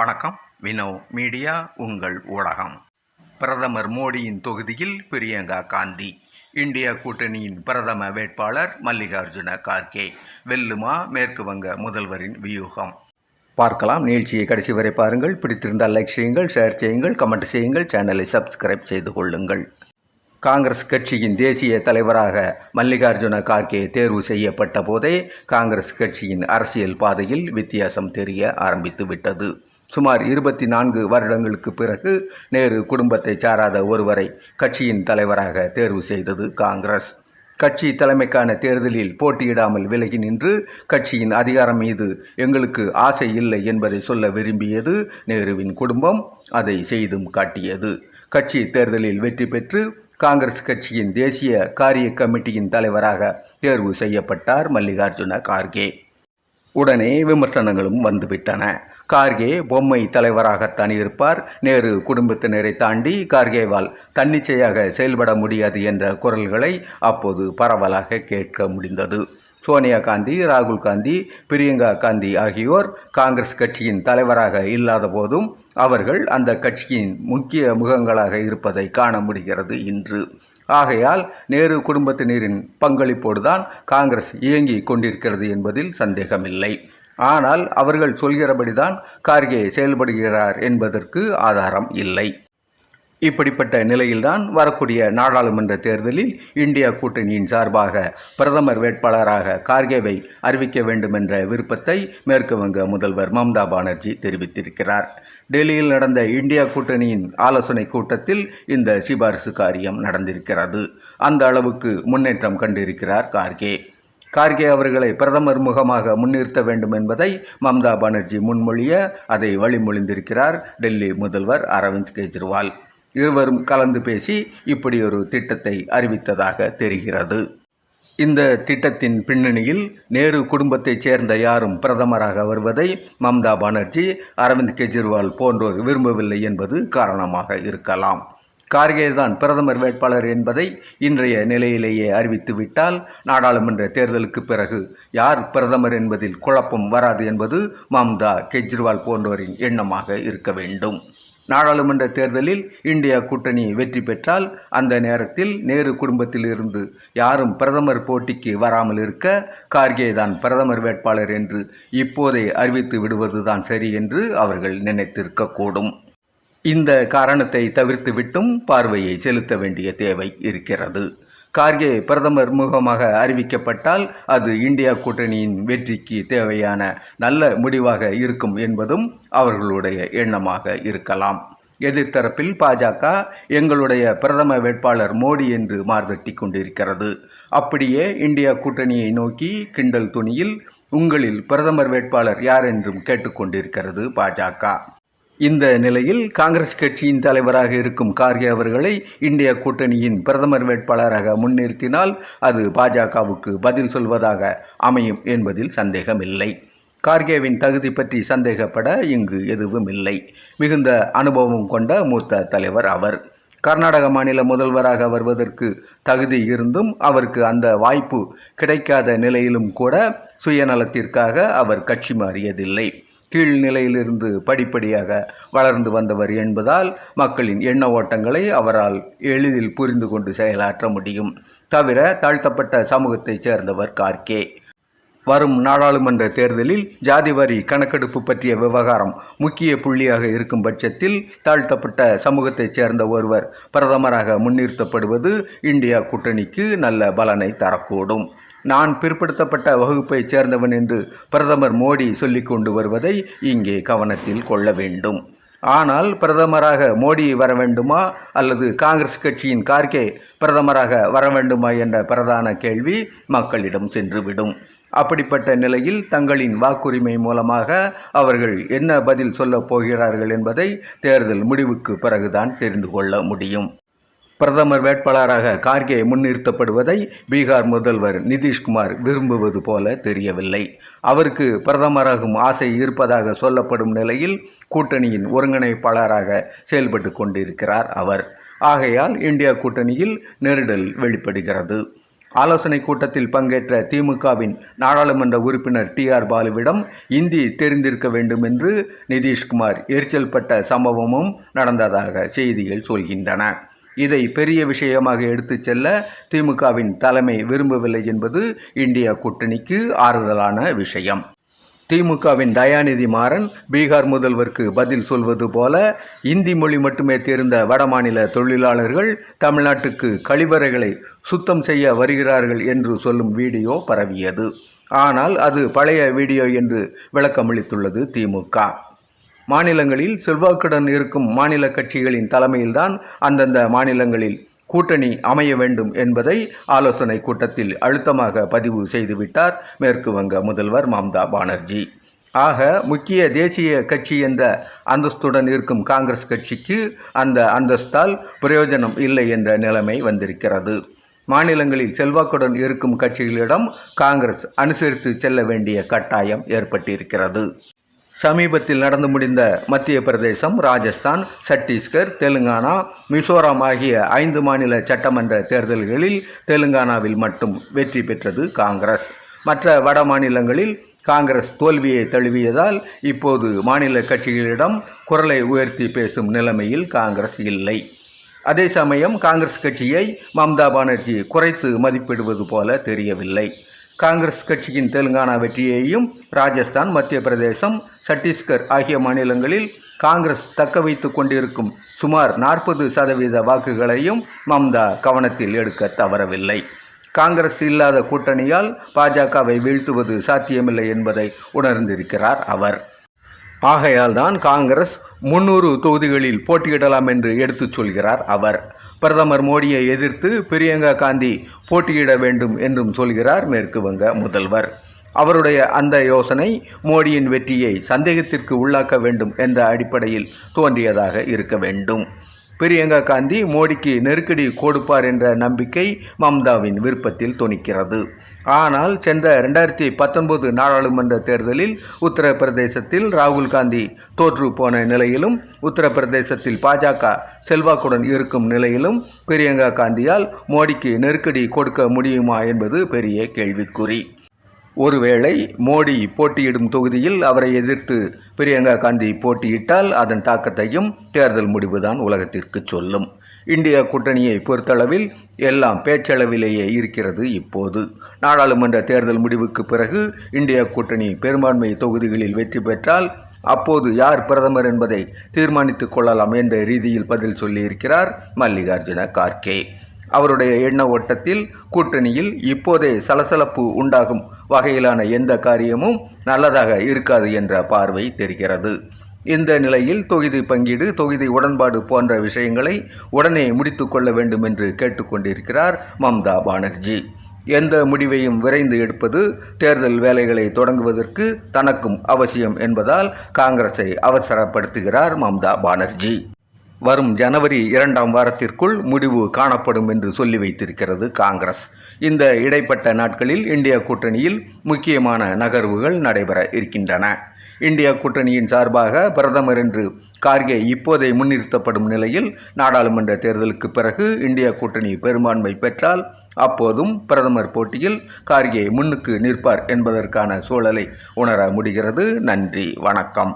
வணக்கம். வினோ மீடியா உங்கள் ஊடகம். பிரதமர் மோடியின் தொகுதியில் பிரியங்கா காந்தி. இந்தியா கூட்டணியின் பிரதம வேட்பாளர் மல்லிகார்ஜுன கார்கே. வெல்லுமா மேற்கு வங்க முதல்வரின் வியூகம்? பார்க்கலாம். நிகழ்ச்சியை கடைசி வரை பாருங்கள். பிடித்திருந்தால் லைக் செய்யுங்கள், ஷேர் செய்யுங்கள், கமெண்ட் செய்யுங்கள், சேனலை சப்ஸ்கிரைப் செய்து கொள்ளுங்கள். காங்கிரஸ் கட்சியின் தேசிய தலைவராக மல்லிகார்ஜுன கார்கே தேர்வு செய்யப்பட்ட போதே காங்கிரஸ் கட்சியின் அரசியல் பாதையில் வித்தியாசம் தெரிய ஆரம்பித்து விட்டது. சுமார் 24 வருடங்களுக்கு பிறகு நேரு குடும்பத்தை சாராத ஒருவரை கட்சியின் தலைவராக தேர்வு செய்தது காங்கிரஸ். கட்சி தலைமைக்கான தேர்தலில் போட்டியிடாமல் விலகி நின்று கட்சியின் அதிகாரம் மீது எங்களுக்கு ஆசை இல்லை என்பதை சொல்ல விரும்பியது நேருவின் குடும்பம். அதை செய்தும் காட்டியது. கட்சி தேர்தலில் வெற்றி பெற்று காங்கிரஸ் கட்சியின் தேசிய காரிய கமிட்டியின் தலைவராக தேர்வு செய்யப்பட்டார் மல்லிகார்ஜுன கார்கே. உடனே விமர்சனங்களும் வந்துவிட்டன. கார்கே பொம்மை தலைவராகத்தான் இருப்பார், நேரு குடும்பத்தினரை தாண்டி கார்கேவால் தன்னிச்சையாக செயல்பட முடியாது என்ற குரல்களை அப்போது பரவலாக கேட்க முடிந்தது. சோனியா காந்தி, ராகுல் காந்தி, பிரியங்கா காந்தி ஆகியோர் காங்கிரஸ் கட்சியின் தலைவராக இல்லாத போதும் அவர்கள் அந்த கட்சியின் முக்கிய முகங்களாக இருப்பதை காண முடிகிறது இன்று. ஆகையால் நேரு குடும்பத்தினரின் பங்களிப்போடுதான் காங்கிரஸ் இயங்கி கொண்டிருக்கிறது என்பதில் சந்தேகமில்லை. ஆனால் அவர்கள் சொல்கிறபடிதான் கார்கே செயல்படுகிறார் என்பதற்கு ஆதாரம் இல்லை. இப்படிப்பட்ட நிலையில்தான் வரக்கூடிய நாடாளுமன்ற தேர்தலில் இந்தியா கூட்டணியின் சார்பாக பிரதமர் வேட்பாளராக கார்கேவை அறிவிக்க வேண்டும் என்ற விருப்பத்தை மேற்கு வங்க முதல்வர் மம்தா பானர்ஜி தெரிவித்திருக்கிறார். டெல்லியில் நடந்த இந்தியா கூட்டணியின் ஆலோசனை கூட்டத்தில் இந்த சிபாரிசு காரியம் நடந்திருக்கிறது. அந்த அளவுக்கு முன்னேற்றம் கண்டிருக்கிறார் கார்கே. கார்கே அவர்களை பிரதமர் முகமாக முன்னிறுத்த வேண்டும் என்பதை மம்தா பானர்ஜி முன்மொழிய அதை வழிமொழிந்திருக்கிறார் டெல்லி முதல்வர் அரவிந்த் கெஜ்ரிவால். இருவரும் கலந்து பேசி இப்படி ஒரு திட்டத்தை அறிவித்ததாக தெரிகிறது. இந்த திட்டத்தின் பின்னணியில் நேரு குடும்பத்தைச் சேர்ந்த யாரும் பிரதமராக வருவதை மம்தா பானர்ஜி, அரவிந்த் கெஜ்ரிவால் போன்றோர் விரும்பவில்லை என்பது காரணமாக இருக்கலாம். கார்கே தான் பிரதமர் வேட்பாளர் என்பதை இன்றைய நிலையிலேயே அறிவித்துவிட்டால் நாடாளுமன்ற தேர்தலுக்கு பிறகு யார் பிரதமர் என்பதில் குழப்பம் வராது என்பது மம்தா, கெஜ்ரிவால் போன்றோரின் எண்ணமாக இருக்க வேண்டும். நாடாளுமன்ற தேர்தலில் இந்தியா கூட்டணி வெற்றி பெற்றால் அந்த நேரத்தில் நேரு குடும்பத்தில் இருந்து யாரும் பிரதமர் போட்டிக்கு வராமல் இருக்க கார்கே தான் பிரதமர் வேட்பாளர் என்று இப்போதே அறிவித்து விடுவதுதான் சரி என்று அவர்கள் நினைத்திருக்கக்கூடும். இந்த காரணத்தை தவிர்த்துவிட்டும் பார்வையை செலுத்த வேண்டிய தேவை இருக்கிறது. கார்கே பிரதமர் முகமாக அறிவிக்கப்பட்டால் அது இந்தியா கூட்டணியின் வெற்றிக்கு தேவையான நல்ல முடிவாக இருக்கும் என்பதும் அவர்களுடைய எண்ணமாக இருக்கலாம். எதிர்த்தரப்பில் பாஜக எங்களுடைய பிரதம வேட்பாளர் மோடி என்று மார்தட்டி கொண்டிருக்கிறது. அப்படியே இந்தியா கூட்டணியை நோக்கி கிண்டல் துணியில் உங்களில் பிரதமர் வேட்பாளர் யார் என்றும் கேட்டுக்கொண்டிருக்கிறது பாஜக. இந்த நிலையில் காங்கிரஸ் கட்சியின் தலைவராக இருக்கும் கார்கே அவர்களை இந்தியா கூட்டணியின் பிரதமர் வேட்பாளராக முன்னிறுத்தினால் அது பாஜகவுக்கு பதில் சொல்வதாக அமையும் என்பதில் சந்தேகமில்லை. கார்கேவின் தகுதி பற்றி சந்தேகப்பட இங்கு எதுவும் இல்லை. மிகுந்த அனுபவம் கொண்ட மூத்த தலைவர் அவர். கர்நாடக மாநில முதல்வராக வருவதற்கு தகுதி இருந்தும் அவருக்கு அந்த வாய்ப்பு கிடைக்காத நிலையிலும் கூட சுயநலத்திற்காக அவர் கட்சி மாறியதில்லை. கீழ்நிலையிலிருந்து படிப்படியாக வளர்ந்து வந்தவர் என்பதால் மக்களின் எண்ண ஓட்டங்களை அவரால் எளிதில் புரிந்து கொண்டு செயலாற்ற முடியும். தவிர தாழ்த்தப்பட்ட சமூகத்தைச் சேர்ந்தவர் கார்கே. வரும் நாடாளுமன்ற தேர்தலில் ஜாதிவாரி கணக்கெடுப்பு பற்றிய விவகாரம் முக்கிய புள்ளியாக இருக்கும் பட்சத்தில் தாழ்த்தப்பட்ட சமூகத்தைச் சேர்ந்த ஒருவர் பிரதமராக முன்னிறுத்தப்படுவது இந்தியா கூட்டணிக்கு நல்ல பலனை தரக்கூடும். நான் பிற்படுத்தப்பட்ட வகுப்பைச் சேர்ந்தவன் என்று பிரதமர் மோடி சொல்லிக் கொண்டு வருவதை இங்கே கவனத்தில் கொள்ள வேண்டும். ஆனால் பிரதமராக மோடி வர வேண்டுமா அல்லது காங்கிரஸ் கட்சியின் கார்கே பிரதமராக வர வேண்டுமா என்ற பிரதான கேள்வி மக்களிடம் சென்றுவிடும். அப்படிப்பட்ட நிலையில் தங்களின் வாக்குரிமை மூலமாக அவர்கள் என்ன பதில் சொல்லப் போகிறார்கள் என்பதை தேர்தல் முடிவுக்கு பிறகுதான் தெரிந்து கொள்ள முடியும். பிரதமர் வேட்பாளராக கார்கே முன்னிறுத்தப்படுவதை பீகார் முதல்வர் நிதிஷ்குமார் விரும்புவது போல தெரியவில்லை. அவருக்கு பிரதமராகும் ஆசை இருப்பதாக சொல்லப்படும் நிலையில் கூட்டணியின் ஒருங்கிணைப்பாளராக செயல்பட்டு கொண்டிருக்கிறார் அவர். ஆகையால் இந்தியா கூட்டணியில் நெருடல் வெளிப்படுகிறது. ஆலோசனை கூட்டத்தில் பங்கேற்ற திமுகவின் நாடாளுமன்ற உறுப்பினர் டிஆர் பாலுவிடம் இந்தி தெரிந்திருக்க வேண்டும் என்று நிதிஷ்குமார் எரிச்சல் பட்ட சம்பவமும் நடந்ததாக செய்திகள் சொல்கின்றன. இதை பெரிய விஷயமாக எடுத்துச் செல்ல திமுகவின் தலைமை விரும்பவில்லை என்பது இந்தியா கூட்டணிக்கு ஆறுதலான விஷயம். திமுகவின் தயாநிதி மாறன் பீகார் முதல்வருக்கு பதில் சொல்வது போல இந்தி மொழி மட்டுமே தெரிந்த வடமாநில தொழிலாளர்கள் தமிழ்நாட்டுக்கு கழிவறைகளை சுத்தம் செய்ய வருகிறார்கள் என்று சொல்லும் வீடியோ பரவியது. ஆனால் அது பழைய வீடியோ என்று விளக்கமளித்துள்ளது திமுக. மாநிலங்களில் செல்வாக்குடன் இருக்கும் மாநில கட்சிகளின் தலைமையில்தான் அந்தந்த மாநிலங்களில் கூட்டணி அமைய வேண்டும் என்பதை ஆலோசனை கூட்டத்தில் அழுத்தமாக பதிவு செய்துவிட்டார் மேற்கு வங்க முதல்வர் மம்தா பானர்ஜி. ஆக முக்கிய தேசிய கட்சி என்ற அந்தஸ்துடன் இருக்கும் காங்கிரஸ் கட்சிக்கு அந்த அந்தஸ்தால் பிரயோஜனம் இல்லை என்ற நிலைமை வந்திருக்கிறது. மாநிலங்களில் செல்வாக்குடன் இருக்கும் கட்சிகளிடம் காங்கிரஸ் அனுசரித்து செல்ல வேண்டிய கட்டாயம் ஏற்பட்டிருக்கிறது. சமீபத்தில் நடந்து முடிந்த மத்திய பிரதேசம், ராஜஸ்தான், சத்தீஸ்கர், தெலுங்கானா, மிசோரம் ஆகிய 5 மாநில சட்டமன்ற தேர்தல்களில் தெலுங்கானாவில் மட்டும் வெற்றி பெற்றது காங்கிரஸ். மற்ற வட மாநிலங்களில் காங்கிரஸ் தோல்வியை தழுவியதால் இப்போது மாநில கட்சிகளிடம் குரலை உயர்த்தி பேசும் நிலைமையில் காங்கிரஸ் இல்லை. அதே சமயம் காங்கிரஸ் கட்சியை மம்தா பானர்ஜி குறைத்து மதிப்பிடுவது போல தெரியவில்லை. காங்கிரஸ் கட்சியின் தெலுங்கானா வெற்றியையும் ராஜஸ்தான், மத்திய பிரதேசம், சத்தீஸ்கர் ஆகிய மாநிலங்களில் காங்கிரஸ் தக்க வைத்து கொண்டிருக்கும் சுமார் 40% வாக்குகளையும் மம்தா கவனத்தில் எடுக்க தவறவில்லை. காங்கிரஸ் இல்லாத கூட்டணியால் பாஜகவை வீழ்த்துவது சாத்தியமில்லை என்பதை உணர்ந்திருக்கிறார் அவர். ஆகையால் தான் காங்கிரஸ் 300 தொகுதிகளில் போட்டியிடலாம் என்று எடுத்துச் சொல்கிறார் அவர். பிரதமர் மோடியை எதிர்த்து பிரியங்கா காந்தி போட்டியிட வேண்டும் என்றும் சொல்கிறார் மேற்கு வங்க முதல்வர். அவருடைய அந்த யோசனை மோடியின் வெற்றியை சந்தேகத்திற்கு உள்ளாக்க வேண்டும் என்ற அடிப்படையில் தோன்றியதாக இருக்க வேண்டும். பிரியங்கா காந்தி மோடிக்கு நெருக்கடி கொடுப்பார் என்ற நம்பிக்கை மம்தாவின் விருப்பத்தில் தொனிக்கிறது. ஆனால் சென்ற 2019 நாடாளுமன்ற தேர்தலில் உத்தரப்பிரதேசத்தில் ராகுல் காந்தி தோற்று போன நிலையிலும் உத்தரப்பிரதேசத்தில் பாஜக செல்வாக்குடன் இருக்கும் நிலையிலும் பிரியங்கா காந்தியால் மோடிக்கு நெருக்கடி கொடுக்க முடியுமா என்பது பெரிய கேள்விக்குறி. ஒருவேளை மோடி போட்டியிடும் தொகுதியில் அவரை எதிர்த்து பிரியங்கா காந்தி போட்டியிட்டால் அதன் தாக்கத்தையும் தேர்தல் முடிவுதான் உலகத்திற்கு சொல்லும். இந்தியா கூட்டணியை பொறுத்தளவில் எல்லாம் பேச்சளவிலேயே இருக்கிறது. இப்போது நாடாளுமன்ற தேர்தல் முடிவுக்கு பிறகு இந்தியா கூட்டணி பெரும்பான்மை தொகுதிகளில் வெற்றி பெற்றால் அப்போது யார் பிரதமர் என்பதை தீர்மானித்துக் கொள்ளலாம் என்ற ரீதியில் பதில் சொல்லியிருக்கிறார் மல்லிகார்ஜுன கார்கே. அவருடைய எண்ண ஓட்டத்தில் கூட்டணியில் இப்போதே சலசலப்பு உண்டாகும் வகையிலான எந்த காரியமும் நல்லதாக இருக்காது என்ற பார்வை தெரிகிறது. இந்த நிலையில் தொகுதி பங்கீடு, தொகுதி உடன்பாடு போன்ற விஷயங்களை உடனே முடித்து கொள்ள வேண்டும் என்று கேட்டுக்கொண்டிருக்கிறார் மம்தா பானர்ஜி. எந்த முடிவையும் விரைந்து எடுப்பது தேர்தல் வேலைகளை தொடங்குவதற்கு தனக்கும் அவசியம் என்பதால் காங்கிரஸை அவசரப்படுத்துகிறார் மம்தா பானர்ஜி. வரும் ஜனவரி 2ஆம் வாரத்திற்குள் முடிவு காணப்படும் என்று சொல்லி வைத்திருக்கிறது காங்கிரஸ். இந்த இடைப்பட்ட நாட்களில் இந்தியா கூட்டணியில் முக்கியமான நகர்வுகள் நடைபெற இருக்கின்றன. இந்தியா கூட்டணியின் சார்பாக பிரதமர் என்று கார்கே இப்போதே முன்னிறுத்தப்படும் நிலையில் நாடாளுமன்ற தேர்தலுக்கு பிறகு இந்தியா கூட்டணி பெரும்பான்மை பெற்றால் அப்போதும் பிரதமர் போட்டியில் கார்கே முன்னுக்கு நிற்பார் என்பதற்கான சூழலை உணர முடிகிறது. நன்றி, வணக்கம்.